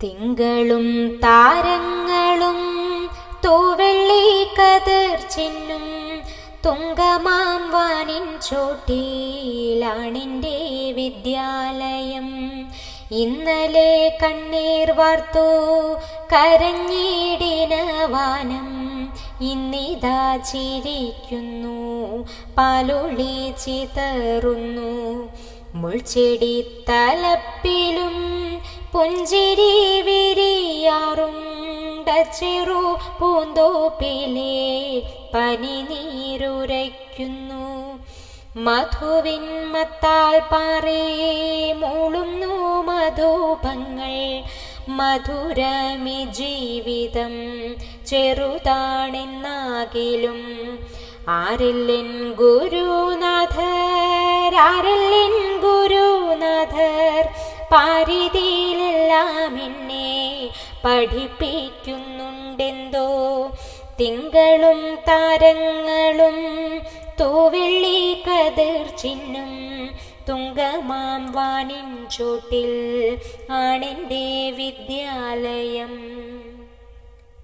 തിങ്കളും താരങ്ങളും തൂവെള്ളി കതിർ ചിന്നും തുങ്കമാം വാനിൻ ചോട്ടിലാണെൻ്റെ വിദ്യാലയം. ഇന്നലെ കണ്ണീർ വാർത്തു കരഞ്ഞിടിന വാനം, ഇന്നിതാ ചിരിക്കുന്നു പാലൊളി ചിതറുന്നു. മുൾച്ചെടി തലപ്പിലും പുഞ്ചിരി വിരിയാറുണ്ട ചെറു പൂന്തോപ്പിലെ പനി നീരുരയ്ക്കുന്നു. മധുവിൻ മത്താൽ പാറേ മൂളുന്നു മധുപങ്ങൾ. മധുരമി ജീവിതം ചെറുതാണെന്നാകിലും ആരെല്ലൻ ഗുരുനാഥർ, ആരെല്ലൻ ഗുരുനാഥർ പാരിതിയിലെല്ലാം എന്നെ പഠിപ്പിക്കുന്നുണ്ടെന്തോ. തിങ്കളും താരങ്ങളും തൂവെള്ളി കതിർ ചിന്നും തുങ്കമാം വാനിൻ ചോട്ടിൽ ആണെൻ്റെ വിദ്യാലയം.